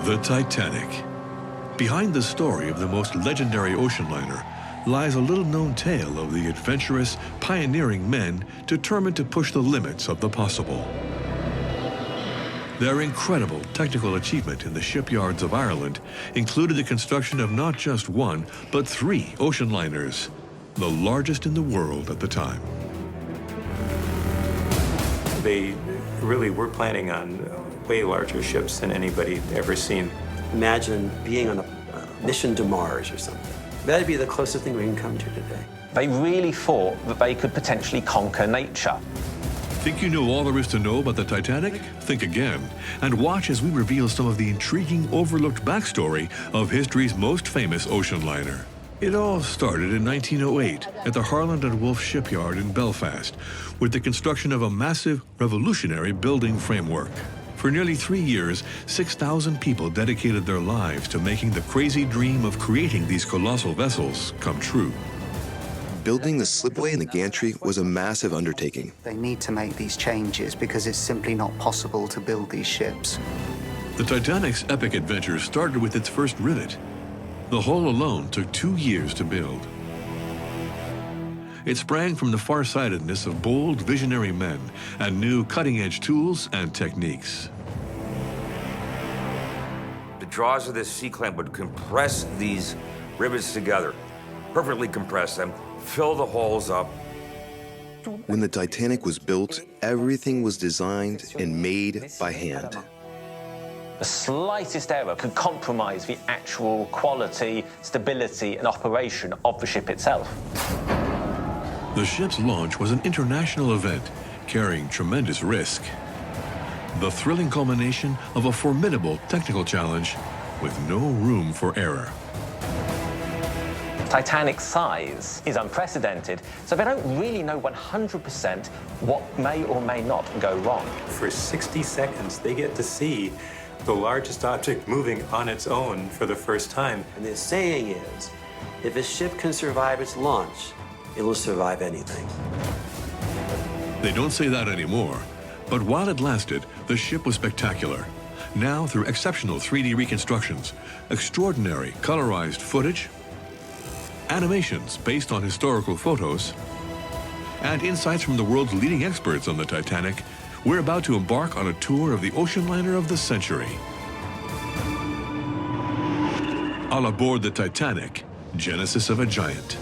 The Titanic. Behind the story of the most legendary ocean liner lies a little-known tale of the adventurous, pioneering men determined to push the limits of the possible. Their incredible technical achievement in the shipyards of Ireland included the construction of not just one, but 3 ocean liners, the largest in the world at the time. They really were planning on way larger ships than anybody had ever seen. Imagine being on a mission to Mars or something. That'd be the closest thing we can come to today. They really thought that they could potentially conquer nature. Think you know all there is to know about the Titanic? Think again, and watch as we reveal some of the intriguing, overlooked backstory of history's most famous ocean liner. It all started in 1908 at the Harland and Wolff Shipyard in Belfast with the construction of a massive, revolutionary building framework. For nearly 3 years, 6,000 people dedicated their lives to making the crazy dream of creating these colossal vessels come true. Building the slipway and the gantry was a massive undertaking. They need to make these changes because it's simply not possible to build these ships. The Titanic's epic adventure started with its first rivet. The hull alone took 2 years to build. It sprang from the farsightedness of bold, visionary men and new cutting-edge tools and techniques. The jaws of this sea clamp would compress these rivets together, perfectly compress them, fill the holes up. When the Titanic was built, everything was designed and made by hand. The slightest error could compromise the actual quality, stability, and operation of the ship itself. The ship's launch was an international event, carrying tremendous risk. The thrilling culmination of a formidable technical challenge with no room for error. Titanic's size is unprecedented, so they don't really know 100% what may or may not go wrong. For 60 seconds, they get to see the largest object moving on its own for the first time. And the saying is, if a ship can survive its launch, it will survive anything. They don't say that anymore, but while it lasted, the ship was spectacular. Now, through exceptional 3D reconstructions, extraordinary colorized footage, animations based on historical photos, and insights from the world's leading experts on the Titanic, we're about to embark on a tour of the ocean liner of the century. All aboard the Titanic, Genesis of a Giant.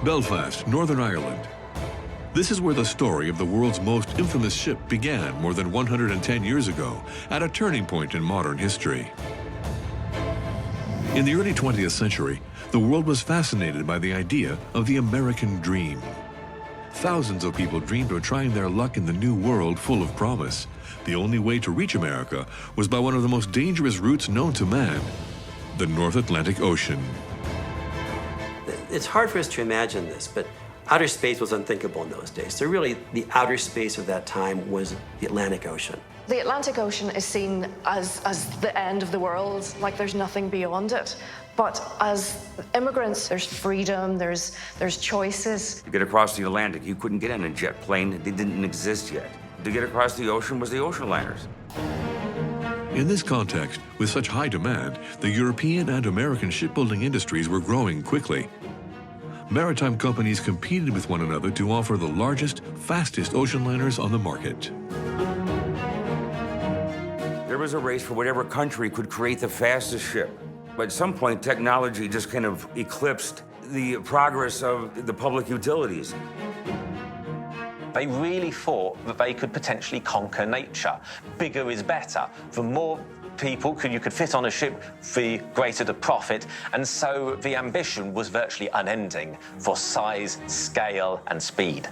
Belfast, Northern Ireland. This is where the story of the world's most infamous ship began more than 110 years ago, at a turning point in modern history. In the early 20th century, the world was fascinated by the idea of the American dream. Thousands of people dreamed of trying their luck in the new world full of promise. The only way to reach America was by one of the most dangerous routes known to man, the North Atlantic Ocean. It's hard for us to imagine this, but outer space was unthinkable in those days. So really, the outer space of that time was the Atlantic Ocean. The Atlantic Ocean is seen as the end of the world, like there's nothing beyond it. But as immigrants, there's freedom, there's choices. To get across the Atlantic, you couldn't get in a jet plane. They didn't exist yet. To get across the ocean was the ocean liners. In this context, with such high demand, the European and American shipbuilding industries were growing quickly. Maritime companies competed with one another to offer the largest, fastest ocean liners on the market. There was a race for whatever country could create the fastest ship. But at some point, technology just kind of eclipsed the progress of the public utilities. They really thought that they could potentially conquer nature. Bigger is better. The more people you could fit on a ship, the greater the profit, and so the ambition was virtually unending for size, scale, and speed.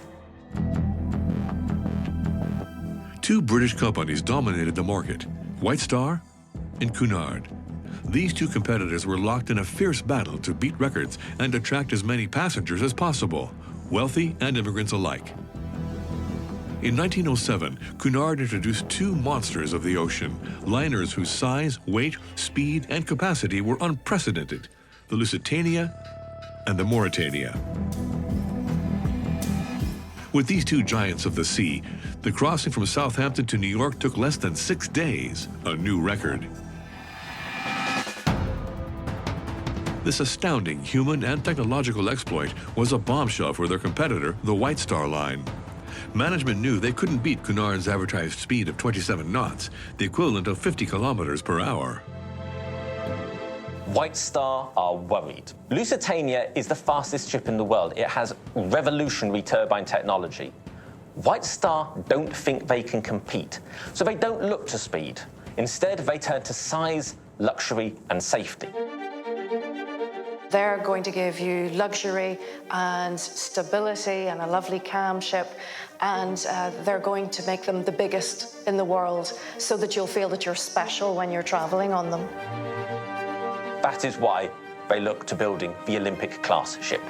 Two British companies dominated the market, White Star and Cunard. These two competitors were locked in a fierce battle to beat records and attract as many passengers as possible, wealthy and immigrants alike. In 1907, Cunard introduced two monsters of the ocean, liners whose size, weight, speed, and capacity were unprecedented, the Lusitania and the Mauretania. With these two giants of the sea, the crossing from Southampton to New York took less than 6 days, a new record. This astounding human and technological exploit was a bombshell for their competitor, the White Star Line. Management knew they couldn't beat Cunard's advertised speed of 27 knots, the equivalent of 50 kilometers per hour. White Star are worried. Lusitania is the fastest ship in the world. It has revolutionary turbine technology. White Star don't think they can compete, so they don't look to speed. Instead, they turn to size, luxury, and safety. They're going to give you luxury and stability and a lovely calm ship, and they're going to make them the biggest in the world so that you'll feel that you're special when you're traveling on them. That is why they look to building the Olympic-class ship.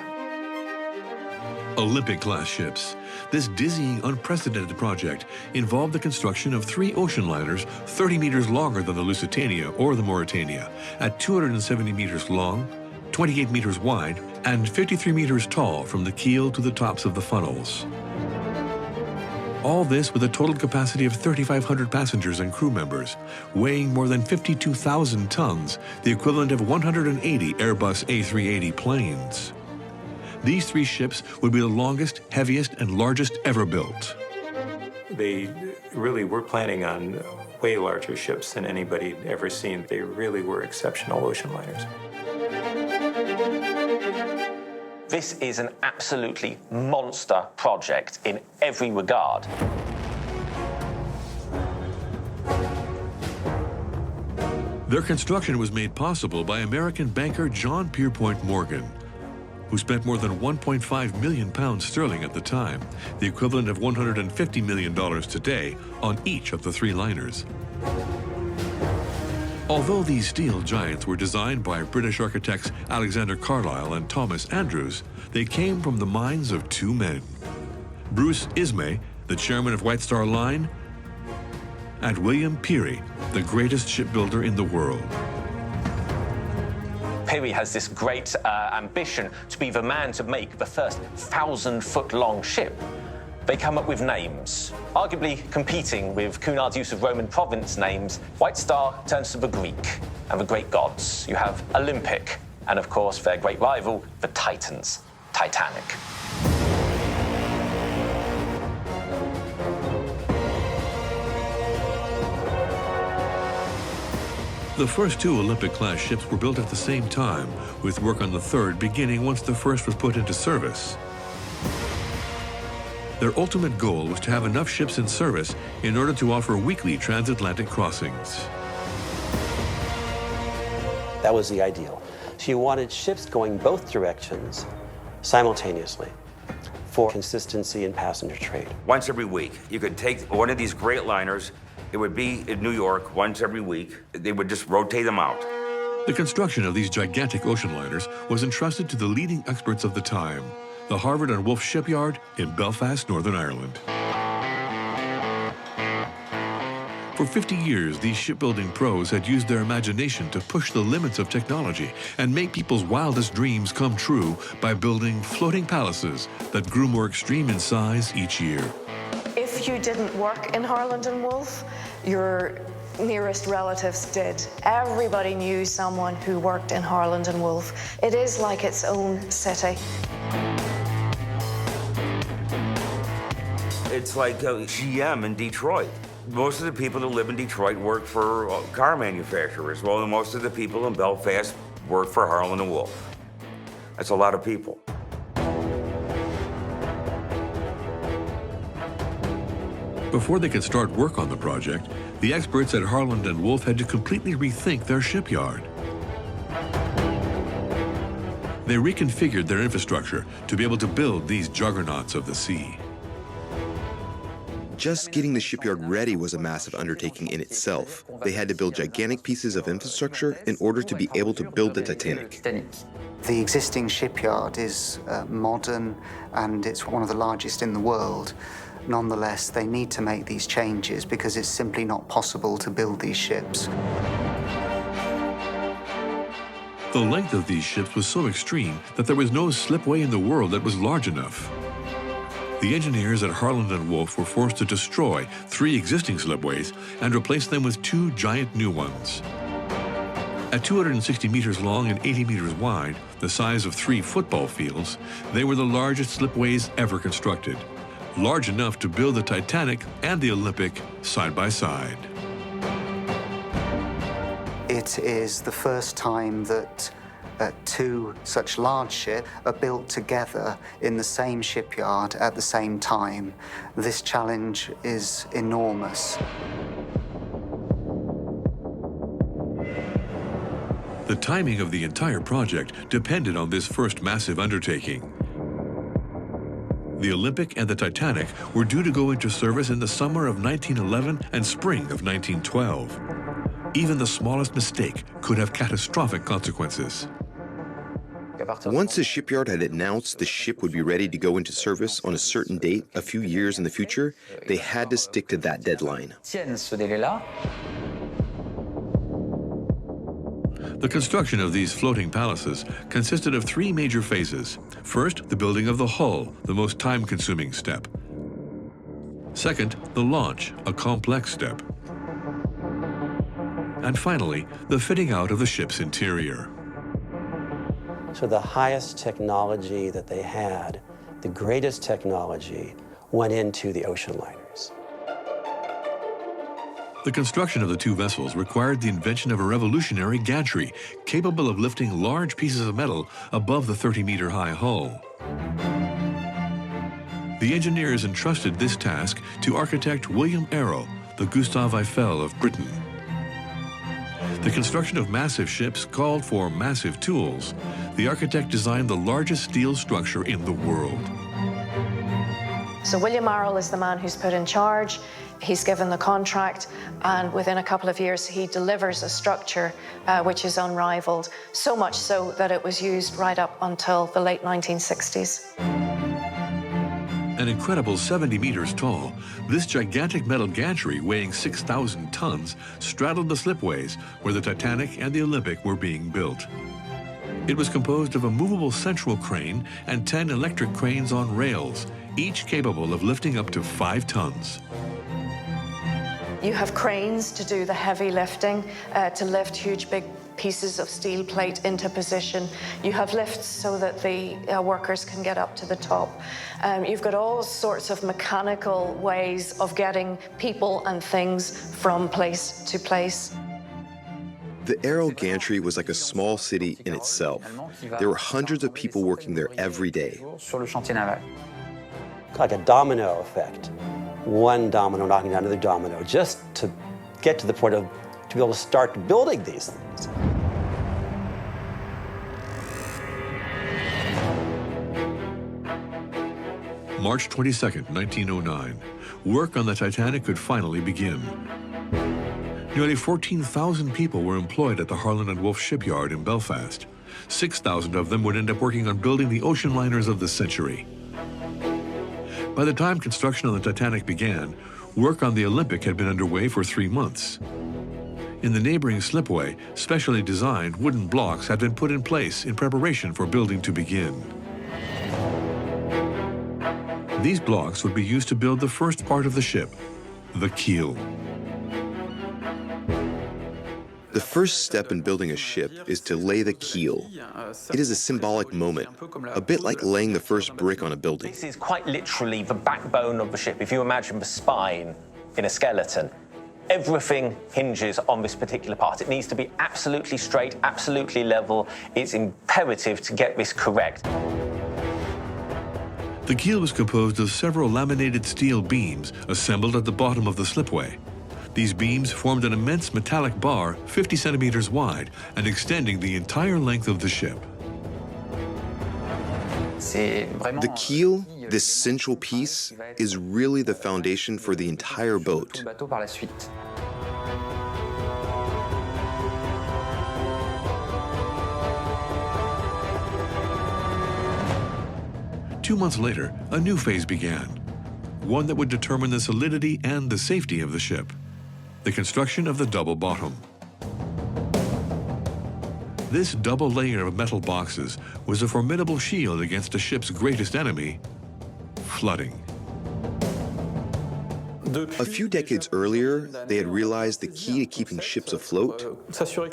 Olympic-class ships. This dizzying, unprecedented project involved the construction of 3 ocean liners 30 meters longer than the Lusitania or the Mauretania, at 270 meters long, 28 meters wide, and 53 meters tall from the keel to the tops of the funnels. All this with a total capacity of 3,500 passengers and crew members, weighing more than 52,000 tons, the equivalent of 180 Airbus A380 planes. These 3 ships would be the longest, heaviest, and largest ever built. They really were planning on way larger ships than anybody had ever seen. They really were exceptional ocean liners. This is an absolutely monster project in every regard. Their construction was made possible by American banker John Pierpont Morgan, who spent more than £1.5 million sterling at the time, the equivalent of $150 million today, on each of the 3 liners. Although these steel giants were designed by British architects Alexander Carlisle and Thomas Andrews, they came from the minds of 2 men. Bruce Ismay, the chairman of White Star Line, and William Peary, the greatest shipbuilder in the world. Peary has this great ambition to be the man to make the first 1,000-foot-long ship. They come up with names, arguably competing with Cunard's use of Roman province names. White Star turns to the Greek and the great gods. You have Olympic, and of course their great rival, the Titans, Titanic. The first 2 Olympic-class ships were built at the same time, with work on the 3rd beginning once the first was put into service. Their ultimate goal was to have enough ships in service in order to offer weekly transatlantic crossings. That was the ideal. So you wanted ships going both directions simultaneously for consistency in passenger trade. Once every week, you could take one of these great liners. It would be in New York once every week. They would just rotate them out. The construction of these gigantic ocean liners was entrusted to the leading experts of the time, the Harvard and Wolff Shipyard in Belfast, Northern Ireland. For 50 years, these shipbuilding pros had used their imagination to push the limits of technology and make people's wildest dreams come true by building floating palaces that grew more extreme in size each year. If you didn't work in Harland and Wolff, your nearest relatives did. Everybody knew someone who worked in Harland and Wolff. It is like its own city. It's like GM in Detroit. Most of the people that live in Detroit work for car manufacturers. Well, most of the people in Belfast work for Harland and Wolff. That's a lot of people. Before they could start work on the project, the experts at Harland and Wolff had to completely rethink their shipyard. They reconfigured their infrastructure to be able to build these juggernauts of the sea. Just getting the shipyard ready was a massive undertaking in itself. They had to build gigantic pieces of infrastructure in order to be able to build the Titanic. The existing shipyard is modern and it's one of the largest in the world. Nonetheless, they need to make these changes because it's simply not possible to build these ships. The length of these ships was so extreme that there was no slipway in the world that was large enough. The engineers at Harland and Wolff were forced to destroy 3 existing slipways and replace them with 2 giant new ones. At 260 meters long and 80 meters wide, the size of 3 football fields, they were the largest slipways ever constructed, large enough to build the Titanic and the Olympic side by side. It is the first time that 2 such large ships are built together in the same shipyard at the same time. This challenge is enormous. The timing of the entire project depended on this first massive undertaking. The Olympic and the Titanic were due to go into service in the summer of 1911 and spring of 1912. Even the smallest mistake could have catastrophic consequences. Once the shipyard had announced the ship would be ready to go into service on a certain date a few years in the future, they had to stick to that deadline. The construction of these floating palaces consisted of 3 major phases. First, the building of the hull, the most time-consuming step. Second, the launch, a complex step. And finally, the fitting out of the ship's interior. So the highest technology that they had, the greatest technology, went into the ocean liners. The construction of the 2 vessels required the invention of a revolutionary gantry capable of lifting large pieces of metal above the 30-meter-high hull. The engineers entrusted this task to architect William Arrow, the Gustave Eiffel of Britain. The construction of massive ships called for massive tools. The architect designed the largest steel structure in the world. So William Arrow is the man who's put in charge. He's given the contract, and within a couple of years, he delivers a structure which is unrivaled, so much so that it was used right up until the late 1960s. An incredible 70 meters tall, this gigantic metal gantry weighing 6,000 tons straddled the slipways where the Titanic and the Olympic were being built. It was composed of a movable central crane and 10 electric cranes on rails, each capable of lifting up to 5 tons. You have cranes to do the heavy lifting, to lift huge big pieces of steel plate into position. You have lifts so that the workers can get up to the top. You've got all sorts of mechanical ways of getting people and things from place to place. The Arrow gantry was like a small city in itself. There were hundreds of people working there every day. Like a domino effect. One domino knocking down another domino, just to get to the point of to be able to start building these things. March 22nd, 1909. Work on the Titanic could finally begin. Nearly 14,000 people were employed at the Harland and Wolff shipyard in Belfast. 6,000 of them would end up working on building the ocean liners of the century. By the time construction on the Titanic began, work on the Olympic had been underway for 3 months. In the neighboring slipway, specially designed wooden blocks had been put in place in preparation for building to begin. These blocks would be used to build the first part of the ship, the keel. The first step in building a ship is to lay the keel. It is a symbolic moment, a bit like laying the first brick on a building. This is quite literally the backbone of the ship. If you imagine the spine in a skeleton, everything hinges on this particular part. It needs to be absolutely straight, absolutely level. It's imperative to get this correct. The keel was composed of several laminated steel beams assembled at the bottom of the slipway. These beams formed an immense metallic bar 50 centimeters wide and extending the entire length of the ship. The keel, this central piece, is really the foundation for the entire boat. 2 months later, a new phase began, one that would determine the solidity and the safety of the ship, the construction of the double bottom. This double layer of metal boxes was a formidable shield against a ship's greatest enemy, flooding. A few decades earlier, they had realized the key to keeping ships afloat.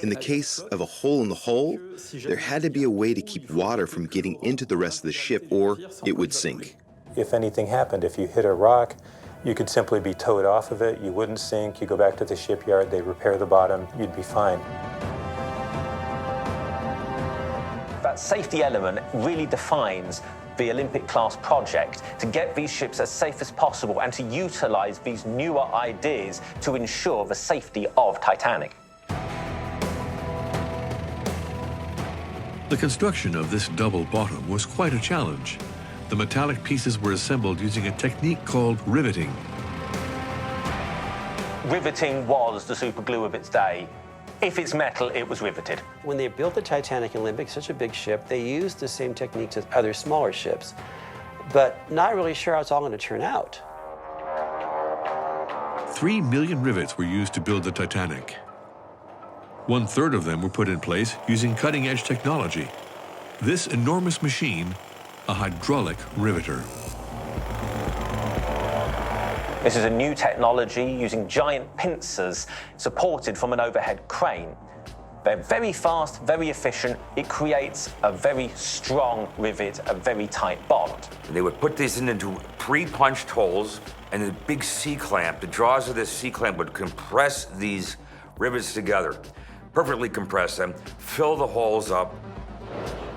In the case of a hole in the hull, there had to be a way to keep water from getting into the rest of the ship, or it would sink. If anything happened, if you hit a rock, you could simply be towed off of it, you wouldn't sink, you go back to the shipyard, they repair the bottom, you'd be fine. That safety element really defines the Olympic-class project, to get these ships as safe as possible and to utilize these newer ideas to ensure the safety of Titanic. The construction of this double bottom was quite a challenge. The metallic pieces were assembled using a technique called riveting. Riveting was the superglue of its day. If it's metal, it was riveted. When they built the Titanic Olympic, such a big ship, they used the same techniques as other smaller ships, but not really sure how it's all going to turn out. 3 million rivets were used to build the Titanic. 1/3 of them were put in place using cutting-edge technology. This enormous machine, a hydraulic riveter. This is a new technology using giant pincers supported from an overhead crane. They're very fast, very efficient. It creates a very strong rivet, a very tight bond. They would put these into pre-punched holes, and the big C-clamp, the jaws of this C-clamp would compress these rivets together, perfectly compress them, fill the holes up.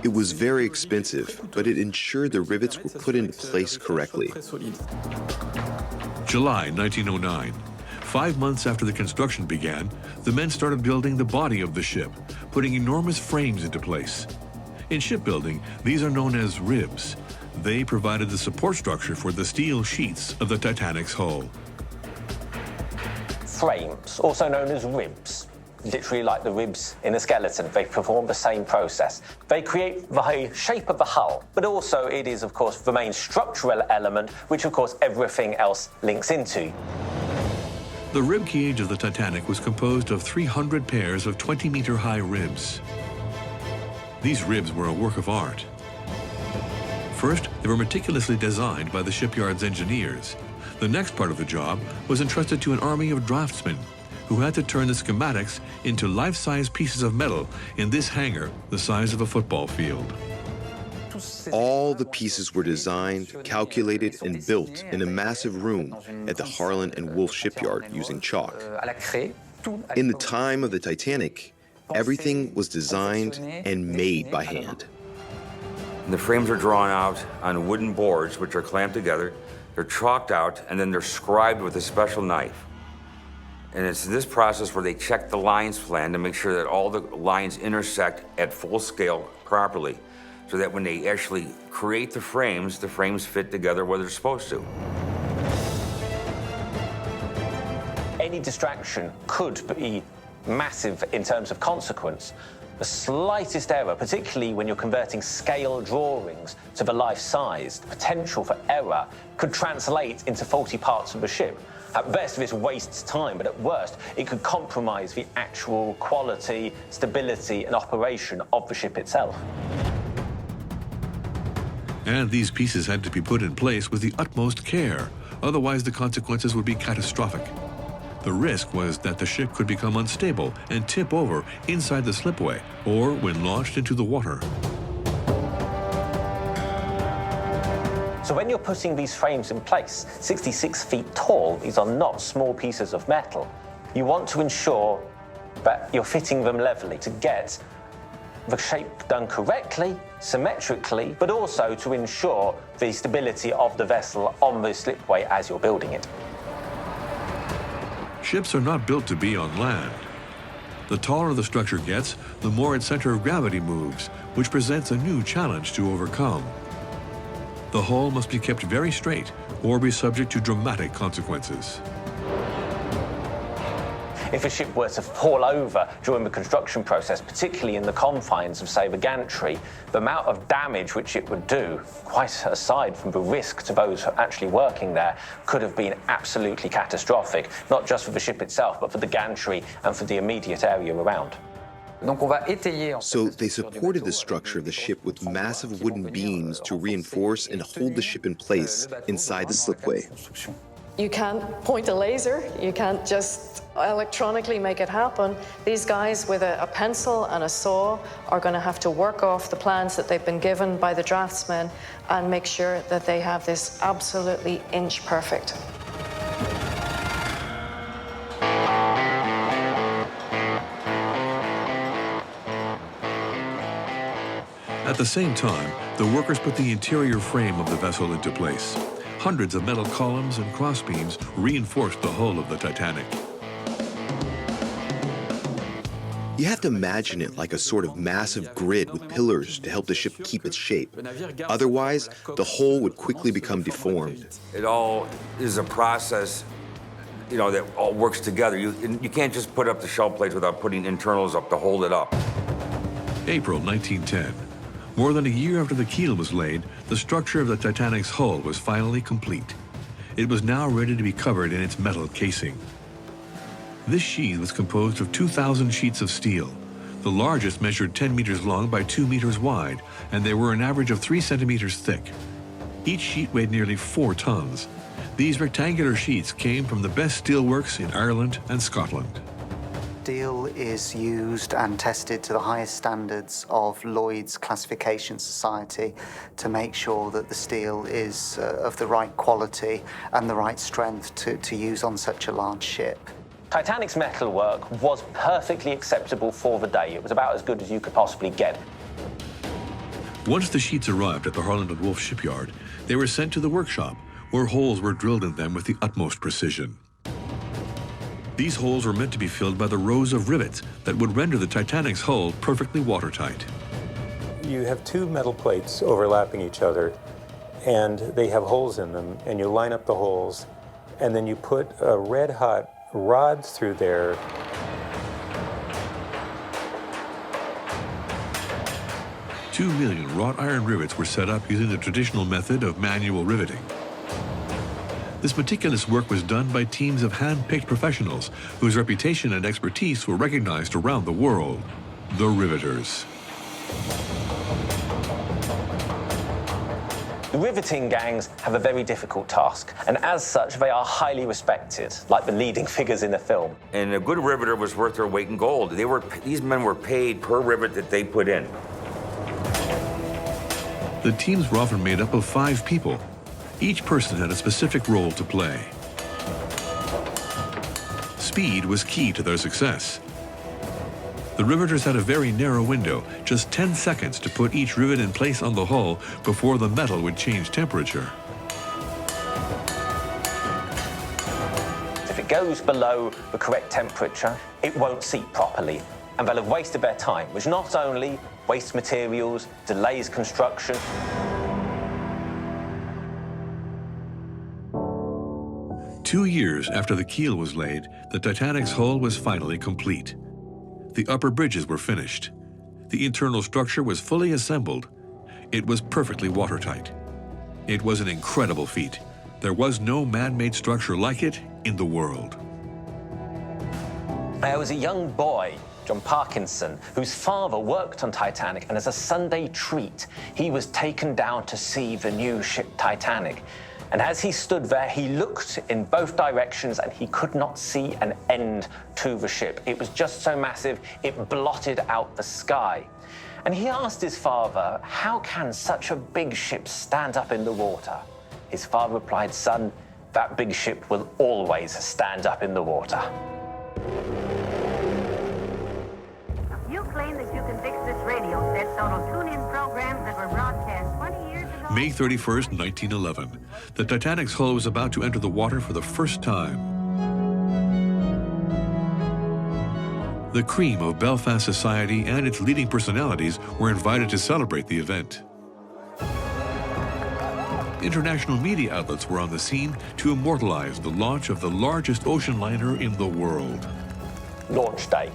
It was very expensive, but it ensured the rivets were put into place correctly. July 1909. 5 months after the construction began, the men started building the body of the ship, putting enormous frames into place. In shipbuilding, these are known as ribs. They provided the support structure for the steel sheets of the Titanic's hull. Frames, also known as ribs, literally like the ribs in a skeleton. They perform the same process. They create the shape of the hull, but also it is, of course, the main structural element, which, of course, everything else links into. The rib cage of the Titanic was composed of 300 pairs of 20-meter-high ribs. These ribs were a work of art. First, they were meticulously designed by the shipyard's engineers. The next part of the job was entrusted to an army of draftsmen, who had to turn the schematics into life-size pieces of metal in this hangar the size of a football field. All the pieces were designed, calculated, and built in a massive room at the Harland and Wolff shipyard using chalk. In the time of the Titanic, everything was designed and made by hand. And the frames are drawn out on wooden boards, which are clamped together. They're chalked out, and then they're scribed with a special knife. And it's this process where they check the lines plan to make sure that all the lines intersect at full scale properly, so that when they actually create the frames fit together where they're supposed to. Any distraction could be massive in terms of consequence. The slightest error, particularly when you're converting scale drawings to the life size, the potential for error could translate into faulty parts of the ship. At best, this wastes time, but at worst, it could compromise the actual quality, stability, and operation of the ship itself. And these pieces had to be put in place with the utmost care, otherwise the consequences would be catastrophic. The risk was that the ship could become unstable and tip over inside the slipway or when launched into the water. So when you're putting these frames in place, 66 feet tall, these are not small pieces of metal. You want to ensure that you're fitting them levelly to get the shape done correctly, symmetrically, but also to ensure the stability of the vessel on the slipway as you're building it. Ships are not built to be on land. The taller the structure gets, the more its center of gravity moves, which presents a new challenge to overcome. The hull must be kept very straight or be subject to dramatic consequences. If a ship were to fall over during the construction process, particularly in the confines of, say, the gantry, the amount of damage which it would do, quite aside from the risk to those actually working there, could have been absolutely catastrophic, not just for the ship itself, but for the gantry and for the immediate area around. So they supported the structure of the ship with massive wooden beams to reinforce and hold the ship in place inside the slipway. You can't point a laser, you can't just electronically make it happen. These guys with a pencil and a saw are going to have to work off the plans that they've been given by the draftsmen and make sure that they have this absolutely inch perfect. At the same time, the workers put the interior frame of the vessel into place. Hundreds of metal columns and crossbeams reinforced the hull of the Titanic. You have to imagine it like a sort of massive grid with pillars to help the ship keep its shape. Otherwise, the hull would quickly become deformed. It all is a process, that all works together. You can't just put up the shell plates without putting internals up to hold it up. April 1910. More than a year after the keel was laid, the structure of the Titanic's hull was finally complete. It was now ready to be covered in its metal casing. This sheath was composed of 2,000 sheets of steel. The largest measured 10 meters long by 2 meters wide, and they were an average of 3 centimeters thick. Each sheet weighed nearly 4 tons. These rectangular sheets came from the best steelworks in Ireland and Scotland. Steel is used and tested to the highest standards of Lloyd's Classification Society to make sure that the steel is of the right quality and the right strength to use on such a large ship. Titanic's metalwork was perfectly acceptable for the day. It was about as good as you could possibly get. Once the sheets arrived at the Harland and Wolff shipyard, they were sent to the workshop, where holes were drilled in them with the utmost precision. These holes were meant to be filled by the rows of rivets that would render the Titanic's hull perfectly watertight. You have two metal plates overlapping each other, and they have holes in them, and you line up the holes, and then you put a red-hot rod through there. "2 million wrought iron rivets were set up using the traditional method of manual riveting. This meticulous work was done by teams of hand-picked professionals whose reputation and expertise were recognized around the world, the riveters. The riveting gangs have a very difficult task, and as such, they are highly respected, like the leading figures in the film. And a good riveter was worth their weight in gold. These men were paid per rivet that they put in. The teams were often made up of 5 people. Each person had a specific role to play. Speed was key to their success. The riveters had a very narrow window, just 10 seconds to put each rivet in place on the hull before the metal would change temperature. If it goes below the correct temperature, it won't seat properly, and they'll have wasted their time, which not only wastes materials, delays construction. 2 years after the keel was laid, the Titanic's hull was finally complete. The upper bridges were finished. The internal structure was fully assembled. It was perfectly watertight. It was an incredible feat. There was no man-made structure like it in the world. There was a young boy, John Parkinson, whose father worked on Titanic, and as a Sunday treat, he was taken down to see the new ship Titanic. And as he stood there, he looked in both directions and he could not see an end to the ship. It was just so massive, it blotted out the sky. And he asked his father, how can such a big ship stand up in the water? His father replied, son, that big ship will always stand up in the water. You claim that you can fix this radio set so it'll tune in programs that were broadcast 20 years ago. May 31st, 1911. The Titanic's hull was about to enter the water for the first time. The cream of Belfast society and its leading personalities were invited to celebrate the event. International media outlets were on the scene to immortalize the launch of the largest ocean liner in the world. Launch day.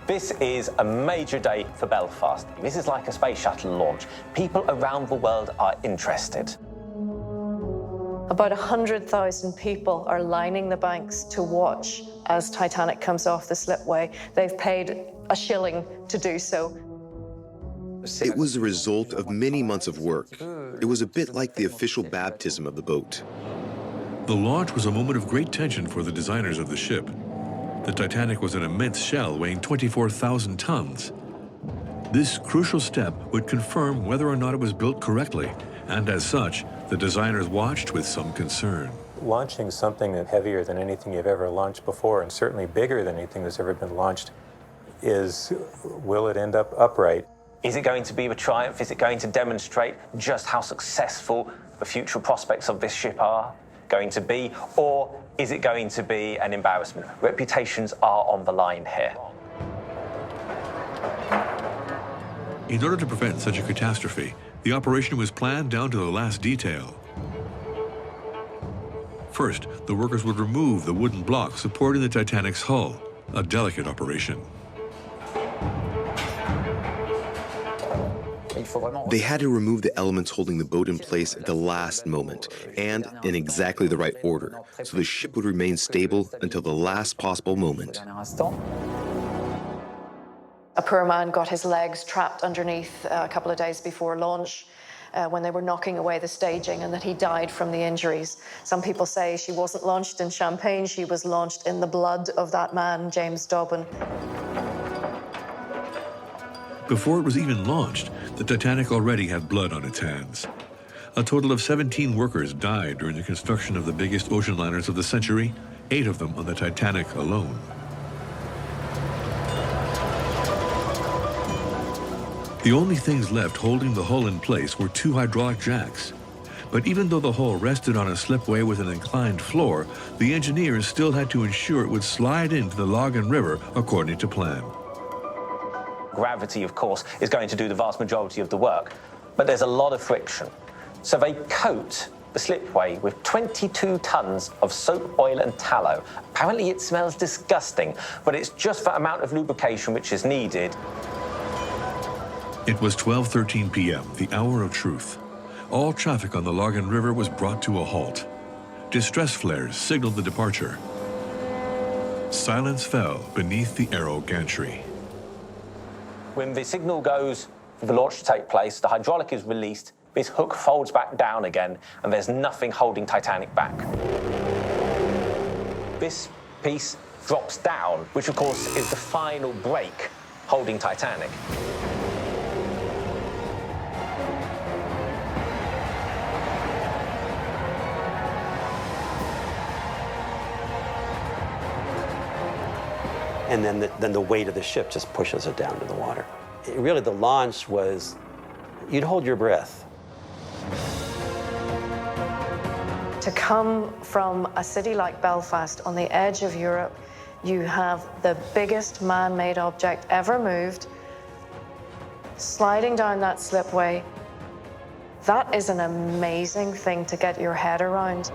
This is a major day for Belfast. This is like a space shuttle launch. People around the world are interested. About 100,000 people are lining the banks to watch as Titanic comes off the slipway. They've paid a shilling to do so. It was the result of many months of work. It was a bit like the official baptism of the boat. The launch was a moment of great tension for the designers of the ship. The Titanic was an immense shell weighing 24,000 tons. This crucial step would confirm whether or not it was built correctly, and as such, the designers watched with some concern. Launching something that's heavier than anything you've ever launched before, and certainly bigger than anything that's ever been launched, will it end up upright? Is it going to be a triumph? Is it going to demonstrate just how successful the future prospects of this ship are going to be? Or is it going to be an embarrassment? Reputations are on the line here. In order to prevent such a catastrophe, the operation was planned down to the last detail. First, the workers would remove the wooden blocks supporting the Titanic's hull, a delicate operation. They had to remove the elements holding the boat in place at the last moment, and in exactly the right order, so the ship would remain stable until the last possible moment. A poor man got his legs trapped underneath a couple of days before launch when they were knocking away the staging, and that he died from the injuries. Some people say she wasn't launched in champagne, she was launched in the blood of that man, James Dobbin. Before it was even launched, the Titanic already had blood on its hands. A total of 17 workers died during the construction of the biggest ocean liners of the century, 8 of them on the Titanic alone. The only things left holding the hull in place were 2 hydraulic jacks. But even though the hull rested on a slipway with an inclined floor, the engineers still had to ensure it would slide into the Logan River according to plan. Gravity, of course, is going to do the vast majority of the work, but there's a lot of friction. So they coat the slipway with 22 tons of soap, oil and tallow. Apparently it smells disgusting, but it's just the amount of lubrication which is needed. It was 12:13 p.m., the hour of truth. All traffic on the Logan River was brought to a halt. Distress flares signaled the departure. Silence fell beneath the Arrow gantry. When the signal goes for the launch to take place, the hydraulic is released, this hook folds back down again, and there's nothing holding Titanic back. This piece drops down, which of course is the final brake holding Titanic. And then the weight of the ship just pushes it down to the water. Really, the launch was, you'd hold your breath. To come from a city like Belfast on the edge of Europe, you have the biggest man-made object ever moved, sliding down that slipway. That is an amazing thing to get your head around.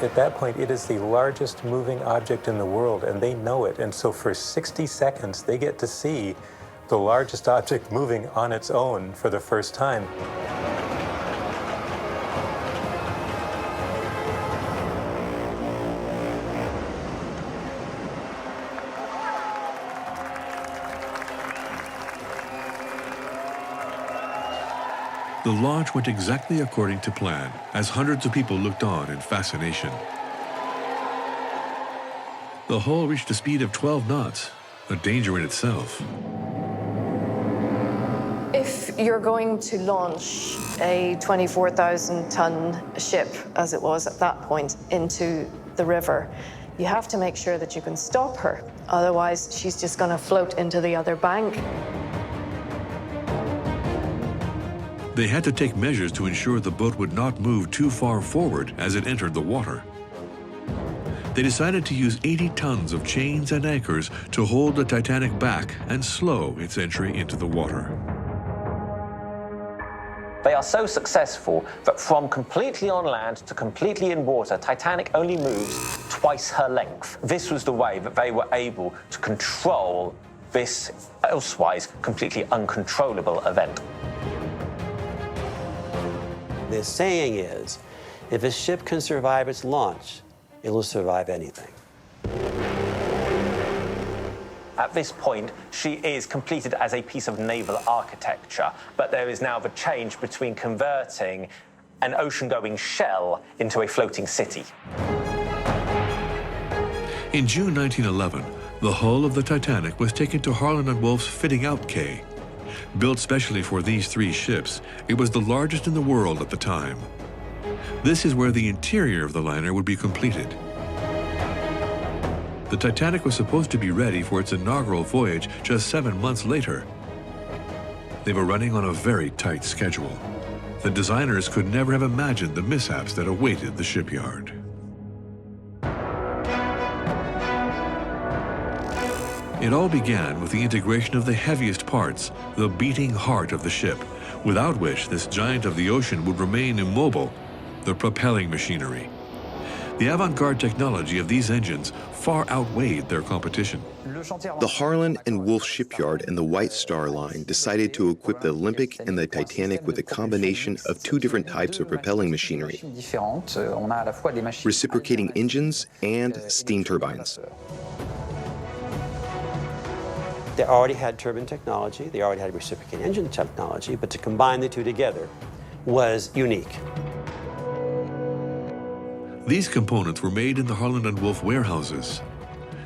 At that point, it is the largest moving object in the world, and they know it. And so for 60 seconds, they get to see the largest object moving on its own for the first time. The launch went exactly according to plan, as hundreds of people looked on in fascination. The hull reached a speed of 12 knots, a danger in itself. If you're going to launch a 24,000-ton ship, as it was at that point, into the river, you have to make sure that you can stop her. Otherwise, she's just going to float into the other bank. They had to take measures to ensure the boat would not move too far forward as it entered the water. They decided to use 80 tons of chains and anchors to hold the Titanic back and slow its entry into the water. They are so successful that from completely on land to completely in water, Titanic only moves twice her length. This was the way that they were able to control this elsewise completely uncontrollable event. The saying is, if a ship can survive its launch, it will survive anything. At this point, she is completed as a piece of naval architecture, but there is now the change between converting an ocean-going shell into a floating city. In June 1911, the hull of the Titanic was taken to Harland & Wolff's fitting out quay. Built specially for these three ships, it was the largest in the world at the time. This is where the interior of the liner would be completed. The Titanic was supposed to be ready for its inaugural voyage just 7 months later. They were running on a very tight schedule. The designers could never have imagined the mishaps that awaited the shipyard. It all began with the integration of the heaviest parts, the beating heart of the ship, without which this giant of the ocean would remain immobile, the propelling machinery. The avant-garde technology of these engines far outweighed their competition. The Harland & Wolff Shipyard and the White Star Line decided to equip the Olympic and the Titanic with a combination of two different types of propelling machinery: reciprocating engines and steam turbines. They already had turbine technology, they already had reciprocating engine technology, but to combine the two together was unique. These components were made in the Harland & Wolff warehouses.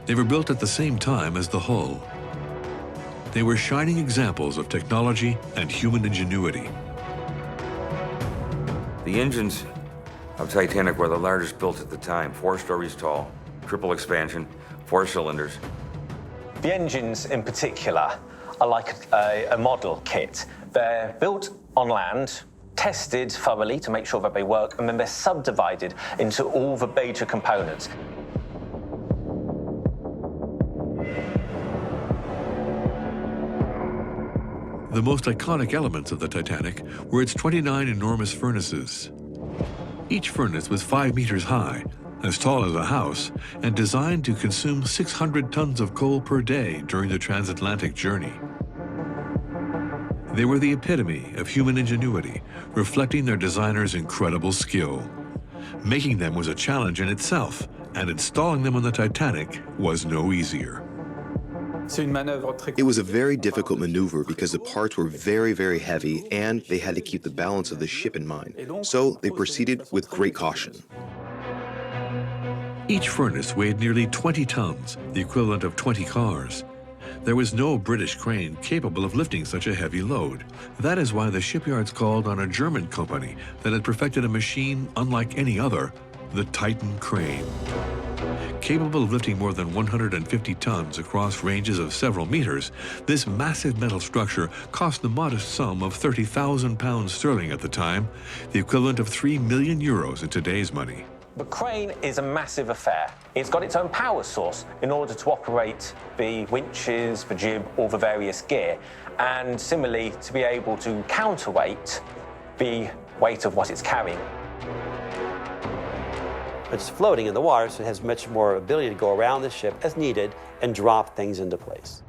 They were built at the same time as the hull. They were shining examples of technology and human ingenuity. The engines of Titanic were the largest built at the time, 4 stories tall, triple expansion, 4 cylinders. The engines in particular are like a model kit. They're built on land, tested thoroughly to make sure that they work, and then they're subdivided into all the major components. The most iconic elements of the Titanic were its 29 enormous furnaces. Each furnace was 5 meters high, as tall as a house, and designed to consume 600 tons of coal per day during the transatlantic journey. They were the epitome of human ingenuity, reflecting their designers' incredible skill. Making them was a challenge in itself, and installing them on the Titanic was no easier. It was a very difficult maneuver because the parts were very, very heavy and they had to keep the balance of the ship in mind. So they proceeded with great caution. Each furnace weighed nearly 20 tons, the equivalent of 20 cars. There was no British crane capable of lifting such a heavy load. That is why the shipyards called on a German company that had perfected a machine unlike any other, the Titan crane. Capable of lifting more than 150 tons across ranges of several meters, this massive metal structure cost the modest sum of 30,000 pounds sterling at the time, the equivalent of 3 million euros in today's money. The crane is a massive affair. It's got its own power source in order to operate the winches, the jib, all the various gear, and similarly to be able to counterweight the weight of what it's carrying. It's floating in the water, so it has much more ability to go around the ship as needed and drop things into place.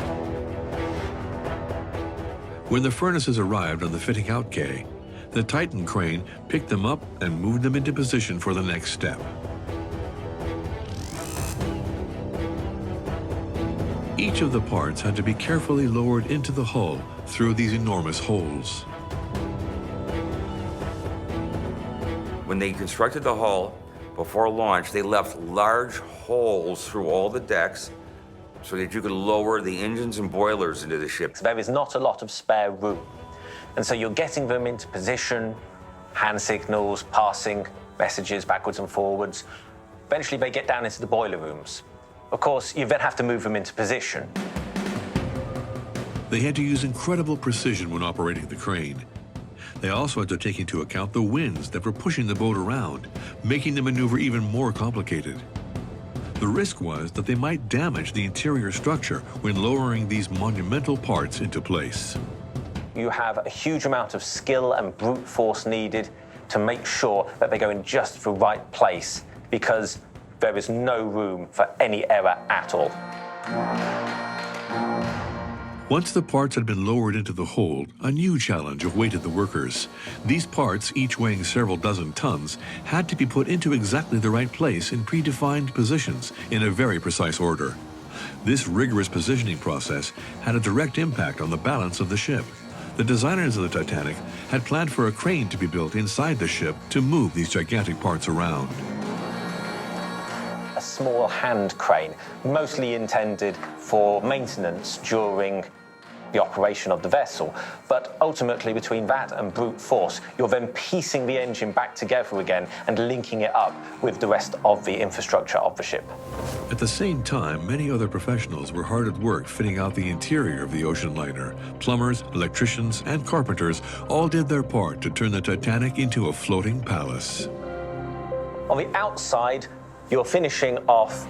When the furnaces arrived on the fitting out quay, the Titan crane picked them up and moved them into position for the next step. Each of the parts had to be carefully lowered into the hull through these enormous holes. When they constructed the hull before launch, they left large holes through all the decks so that you could lower the engines and boilers into the ship. There is not a lot of spare room. And so you're getting them into position, hand signals, passing messages backwards and forwards. Eventually they get down into the boiler rooms. Of course, you then have to move them into position. They had to use incredible precision when operating the crane. They also had to take into account the winds that were pushing the boat around, making the maneuver even more complicated. The risk was that they might damage the interior structure when lowering these monumental parts into place. You have a huge amount of skill and brute force needed to make sure that they go in just the right place, because there is no room for any error at all. Once the parts had been lowered into the hold, a new challenge awaited the workers. These parts, each weighing several dozen tons, had to be put into exactly the right place in predefined positions in a very precise order. This rigorous positioning process had a direct impact on the balance of the ship. The designers of the Titanic had planned for a crane to be built inside the ship to move these gigantic parts around. A small hand crane, mostly intended for maintenance during the operation of the vessel, but ultimately between that and brute force, you're then piecing the engine back together again and linking it up with the rest of the infrastructure of the ship. At the same time, many other professionals were hard at work fitting out the interior of the ocean liner. Plumbers, electricians, and carpenters all did their part to turn the Titanic into a floating palace. On the outside, you're finishing off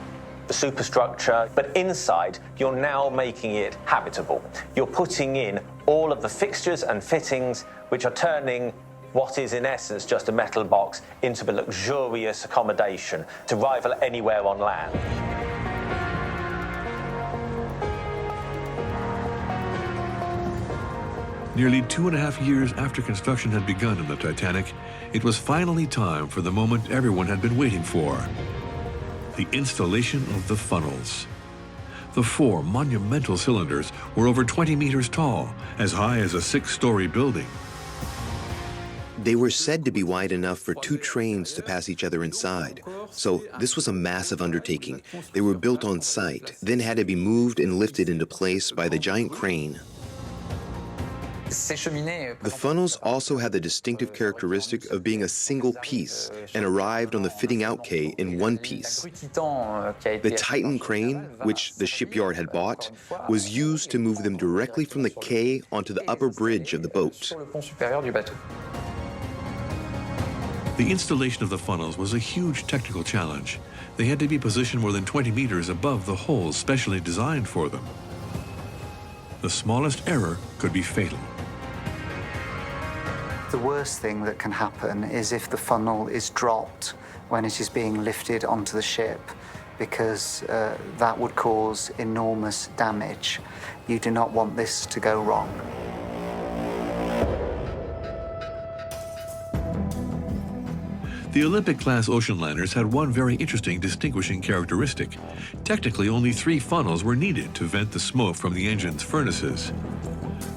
the superstructure, but inside, you're now making it habitable. You're putting in all of the fixtures and fittings, which are turning what is in essence just a metal box into the luxurious accommodation to rival anywhere on land. Nearly 2.5 years after construction had begun on the Titanic, it was finally time for the moment everyone had been waiting for: the installation of the funnels. The 4 monumental cylinders were over 20 meters tall, as high as a 6-story building. They were said to be wide enough for 2 trains to pass each other inside. So this was a massive undertaking. They were built on site, then had to be moved and lifted into place by the giant crane. The funnels also had the distinctive characteristic of being a single piece and arrived on the fitting out quay in one piece. The Titan crane, which the shipyard had bought, was used to move them directly from the quay onto the upper bridge of the boat. The installation of the funnels was a huge technical challenge. They had to be positioned more than 20 meters above the holes specially designed for them. The smallest error could be fatal. The worst thing that can happen is if the funnel is dropped when it is being lifted onto the ship, because that would cause enormous damage. You do not want this to go wrong. The Olympic-class ocean liners had one very interesting distinguishing characteristic. Technically, only 3 funnels were needed to vent the smoke from the engine's furnaces.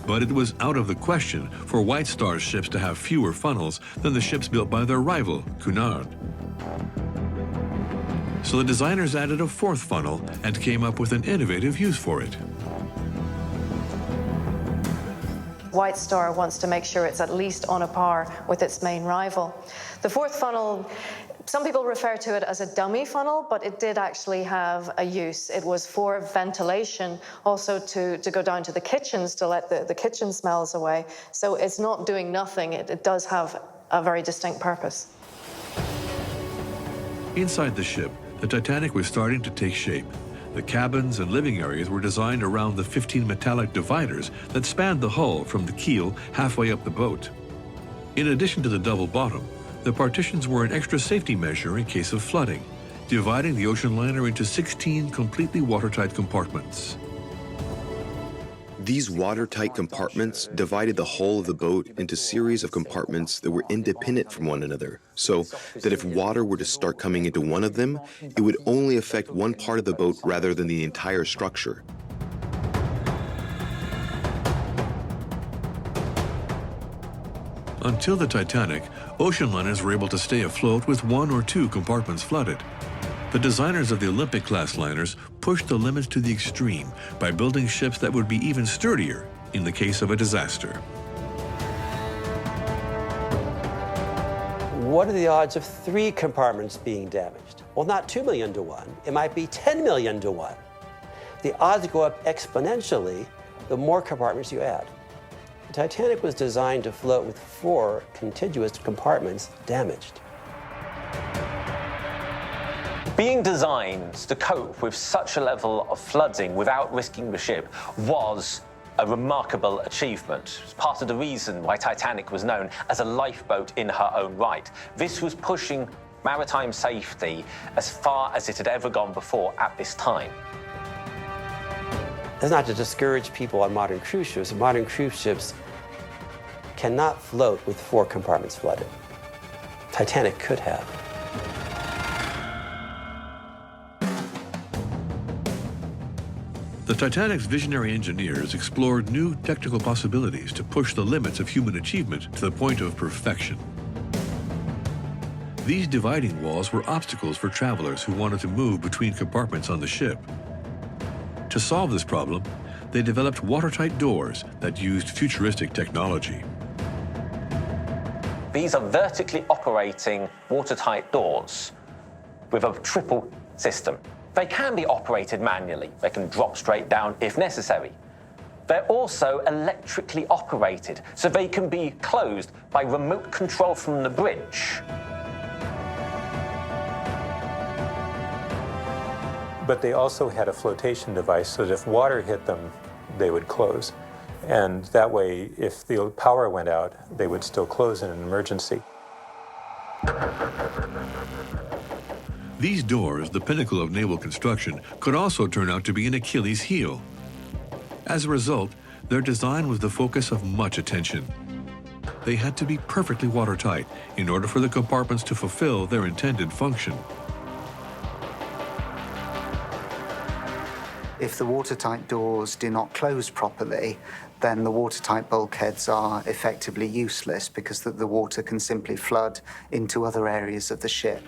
But it was out of the question for White Star's ships to have fewer funnels than the ships built by their rival, Cunard. So the designers added a 4th funnel and came up with an innovative use for it. White Star wants to make sure it's at least on a par with its main rival. The 4th funnel, some people refer to it as a dummy funnel, but it did actually have a use. It was for ventilation, also to go down to the kitchens to let the kitchen smells away. So it's not doing nothing. It does have a very distinct purpose. Inside the ship, the Titanic was starting to take shape. The cabins and living areas were designed around the 15 metallic dividers that spanned the hull from the keel halfway up the boat. In addition to the double bottom, the partitions were an extra safety measure in case of flooding, dividing the ocean liner into 16 completely watertight compartments. These watertight compartments divided the hull of the boat into a series of compartments that were independent from one another, so that if water were to start coming into one of them, it would only affect one part of the boat rather than the entire structure. Until the Titanic, ocean liners were able to stay afloat with 1 or 2 compartments flooded. The designers of the Olympic-class liners pushed the limits to the extreme by building ships that would be even sturdier in the case of a disaster. What are the odds of 3 compartments being damaged? Well, not 2 million to 1. It might be 10 million to 1. The odds go up exponentially the more compartments you add. Titanic was designed to float with 4 contiguous compartments damaged. Being designed to cope with such a level of flooding without risking the ship was a remarkable achievement. It's part of the reason why Titanic was known as a lifeboat in her own right. This was pushing maritime safety as far as it had ever gone before at this time. That's not to discourage people on modern cruise ships. Modern cruise ships cannot float with 4 compartments flooded. Titanic could have. The Titanic's visionary engineers explored new technical possibilities to push the limits of human achievement to the point of perfection. These dividing walls were obstacles for travelers who wanted to move between compartments on the ship. To solve this problem, they developed watertight doors that used futuristic technology. These are vertically operating watertight doors with a triple system. They can be operated manually. They can drop straight down if necessary. They're also electrically operated, so they can be closed by remote control from the bridge. But they also had a flotation device so that if water hit them, they would close. And that way, if the power went out, they would still close in an emergency. These doors, the pinnacle of naval construction, could also turn out to be an Achilles heel. As a result, their design was the focus of much attention. They had to be perfectly watertight in order for the compartments to fulfill their intended function. If the watertight doors do not close properly, then the watertight bulkheads are effectively useless because the water can simply flood into other areas of the ship.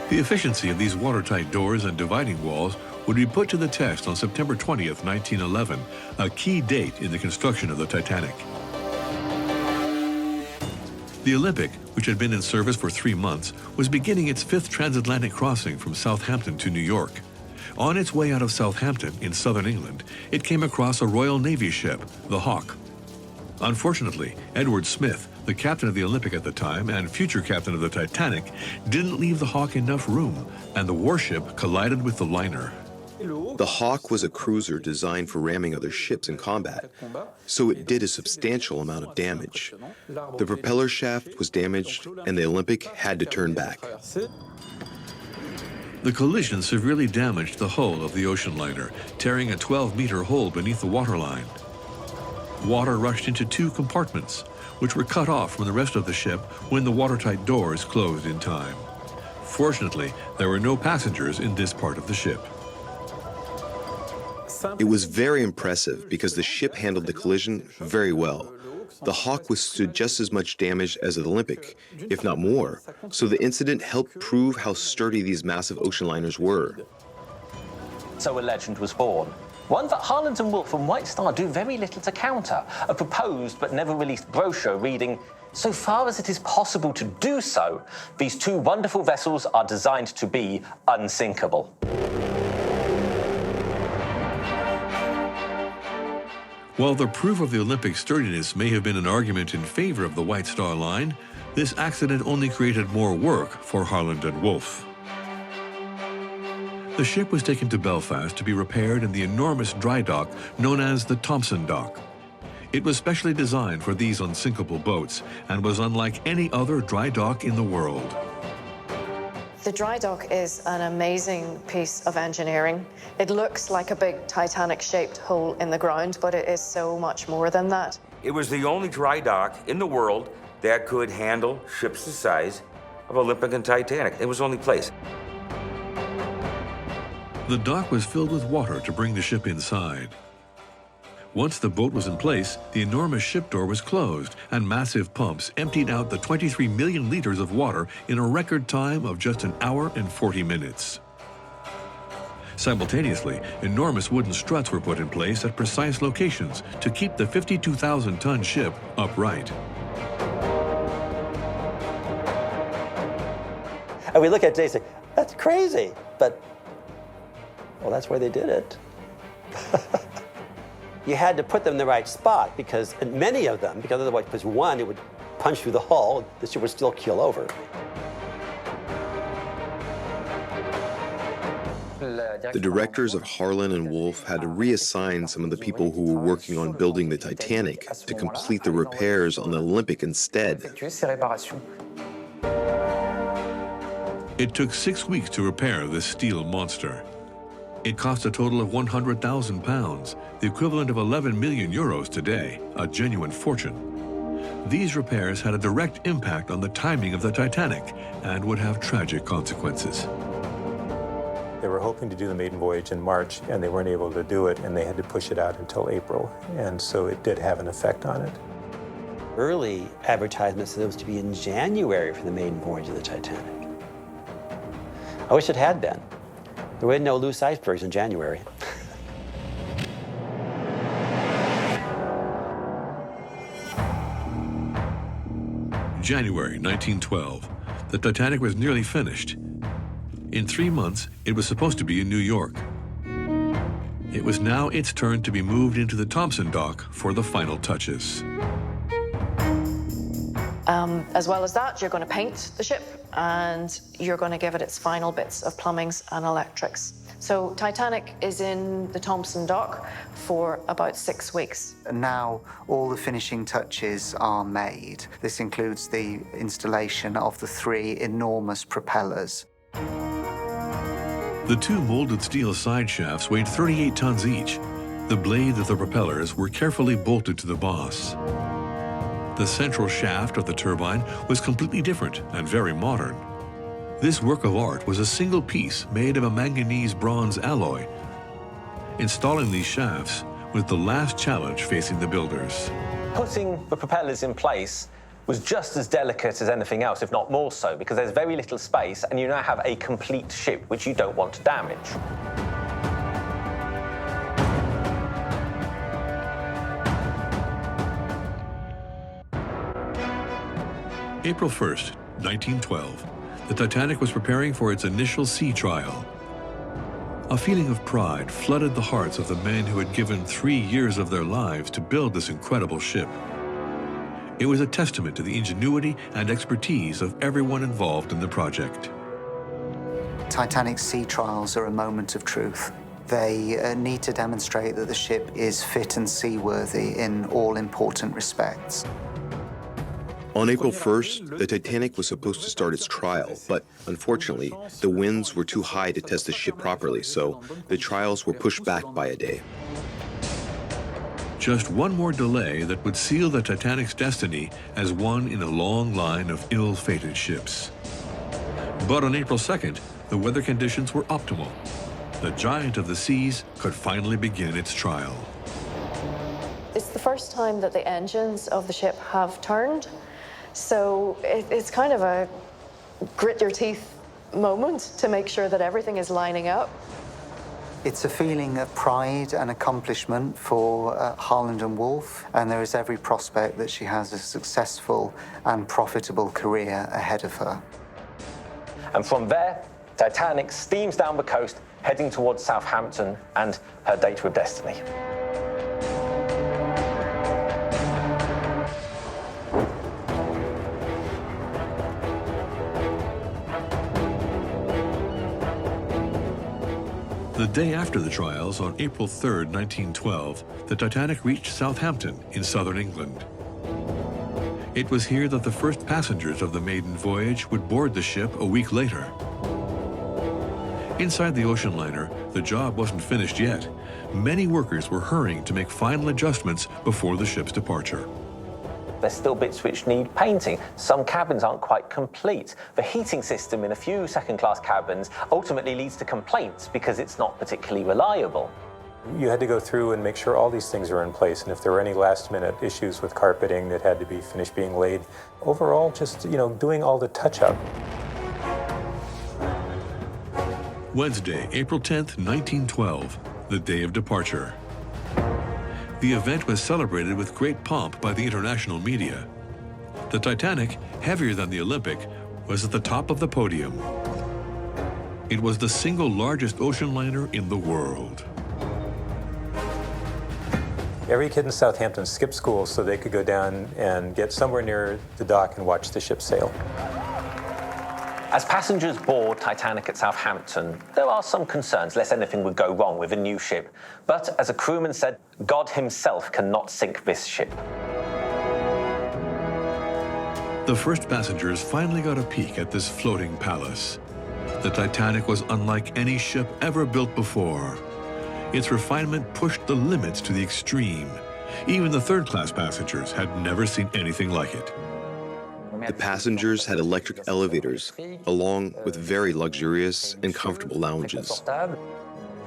The efficiency of these watertight doors and dividing walls would be put to the test on September 20th, 1911, a key date in the construction of the Titanic. The Olympic, which had been in service for 3 months, was beginning its 5th transatlantic crossing from Southampton to New York. On its way out of Southampton, in southern England, it came across a Royal Navy ship, the Hawke. Unfortunately, Edward Smith, the captain of the Olympic at the time and future captain of the Titanic, didn't leave the Hawke enough room, and the warship collided with the liner. The Hawke was a cruiser designed for ramming other ships in combat, so it did a substantial amount of damage. The propeller shaft was damaged, and the Olympic had to turn back. The collision severely damaged the hull of the ocean liner, tearing a 12-meter hole beneath the waterline. Water rushed into 2 compartments, which were cut off from the rest of the ship when the watertight doors closed in time. Fortunately, there were no passengers in this part of the ship. It was very impressive because the ship handled the collision very well. The Hawke withstood just as much damage as the Olympic, if not more, so the incident helped prove how sturdy these massive ocean liners were. So a legend was born. One that Harland and Wolff and White Star do very little to counter. A proposed but never released brochure reading, "So far as it is possible to do so, these 2 wonderful vessels are designed to be unsinkable." While the proof of the Olympic sturdiness may have been an argument in favor of the White Star Line, this accident only created more work for Harland and Wolff. The ship was taken to Belfast to be repaired in the enormous dry dock known as the Thompson Dock. It was specially designed for these unsinkable boats and was unlike any other dry dock in the world. The dry dock is an amazing piece of engineering. It looks like a big Titanic-shaped hole in the ground, but it is so much more than that. It was the only dry dock in the world that could handle ships the size of Olympic and Titanic. It was the only place. The dock was filled with water to bring the ship inside. Once the boat was in place, the enormous ship door was closed, and massive pumps emptied out the 23 million liters of water in a record time of just 1 hour and 40 minutes. Simultaneously, enormous wooden struts were put in place at precise locations to keep the 52,000-ton ship upright. And we look at it today and say, that's crazy, but, well, that's why they did it. you had to put them in the right spot because many of them, because otherwise, because one, it would punch through the hull, the ship would still keel over. The directors of Harlan and Wolff had to reassign some of the people who were working on building the Titanic to complete the repairs on the Olympic instead. It took 6 weeks to repair this steel monster. It cost a total of £100,000, the equivalent of 11 million euros today, a genuine fortune. These repairs had a direct impact on the timing of the Titanic and would have tragic consequences. They were hoping to do the maiden voyage in March, and they weren't able to do it, and they had to push it out until April. And so it did have an effect on it. Early advertisements said it was to be in January for the maiden voyage of the Titanic. I wish it had been. There were no loose icebergs in January. January 1912. The Titanic was nearly finished. In 3 months, it was supposed to be in New York. It was now its turn to be moved into the Thompson dock for the final touches. As well as that, you're going to paint the ship and you're going to give it its final bits of plumbings and electrics. So Titanic is in the Thompson dock for about 6 weeks. Now all the finishing touches are made. This includes the installation of the 3 enormous propellers. The 2 molded steel side shafts weighed 38 tons each. The blades of the propellers were carefully bolted to the boss. The central shaft of the turbine was completely different and very modern. This work of art was a single piece made of a manganese bronze alloy. Installing these shafts was the last challenge facing the builders. Putting the propellers in place was just as delicate as anything else, if not more so, because there's very little space and you now have a complete ship which you don't want to damage. April 1st, 1912, the Titanic was preparing for its initial sea trial. A feeling of pride flooded the hearts of the men who had given 3 years of their lives to build this incredible ship. It was a testament to the ingenuity and expertise of everyone involved in the project. Titanic sea trials are a moment of truth. They need to demonstrate that the ship is fit and seaworthy in all important respects. On April 1st, the Titanic was supposed to start its trial, but unfortunately, the winds were too high to test the ship properly, so the trials were pushed back by a day. Just one more delay that would seal the Titanic's destiny as one in a long line of ill-fated ships. But on April 2nd, the weather conditions were optimal. The giant of the seas could finally begin its trial. It's the first time that the engines of the ship have turned, so it's kind of a grit your teeth moment to make sure that everything is lining up. It's a feeling of pride and accomplishment for Harlan and Wolff, and there is every prospect that she has a successful and profitable career ahead of her. And from there, Titanic steams down the coast, heading towards Southampton and her date with destiny. The day after the trials, on April 3rd, 1912, the Titanic reached Southampton in southern England. It was here that the first passengers of the maiden voyage would board the ship a week later. Inside the ocean liner, the job wasn't finished yet. Many workers were hurrying to make final adjustments before the ship's departure. There's still bits which need painting. Some cabins aren't quite complete. The heating system in a few second-class cabins ultimately leads to complaints because it's not particularly reliable. You had to go through and make sure all these things are in place, and if there were any last-minute issues with carpeting that had to be finished being laid, overall just, doing all the touch-up. Wednesday, April 10th, 1912, the day of departure. The event was celebrated with great pomp by the international media. The Titanic, heavier than the Olympic, was at the top of the podium. It was the single largest ocean liner in the world. Every kid in Southampton skipped school so they could go down and get somewhere near the dock and watch the ship sail. As passengers board Titanic at Southampton, there are some concerns lest anything would go wrong with a new ship. But as a crewman said, God himself cannot sink this ship. The first passengers finally got a peek at this floating palace. The Titanic was unlike any ship ever built before. Its refinement pushed the limits to the extreme. Even the third-class passengers had never seen anything like it. The passengers had electric elevators, along with very luxurious and comfortable lounges.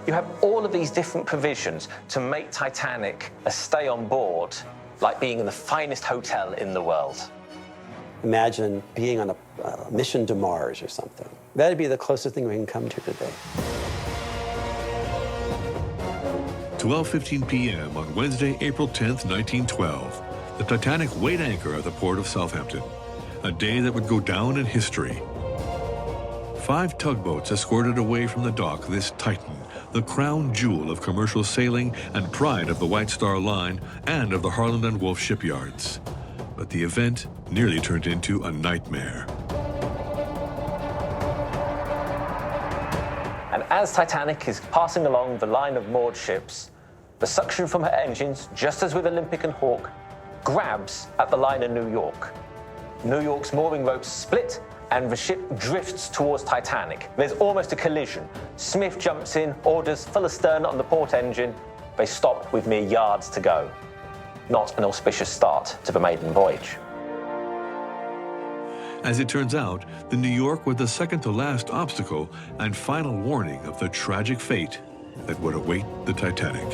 You have all of these different provisions to make Titanic a stay on board like being in the finest hotel in the world. Imagine being on a mission to Mars or something. That'd be the closest thing we can come to today. 12:15 p.m. on Wednesday, April 10th, 1912, the Titanic weighed anchor at the port of Southampton, a day that would go down in history. 5 tugboats escorted away from the dock this Titan, the crown jewel of commercial sailing and pride of the White Star Line and of the Harland and Wolff shipyards. But the event nearly turned into a nightmare. And as Titanic is passing along the line of moored ships, the suction from her engines, just as with Olympic and Hawke, grabs at the line in New York. New York's mooring ropes split and the ship drifts towards Titanic. There's almost a collision. Smith jumps in, orders full astern on the port engine. They stop with mere yards to go. Not an auspicious start to the maiden voyage. As it turns out, the New York was the second-to-last obstacle and final warning of the tragic fate that would await the Titanic.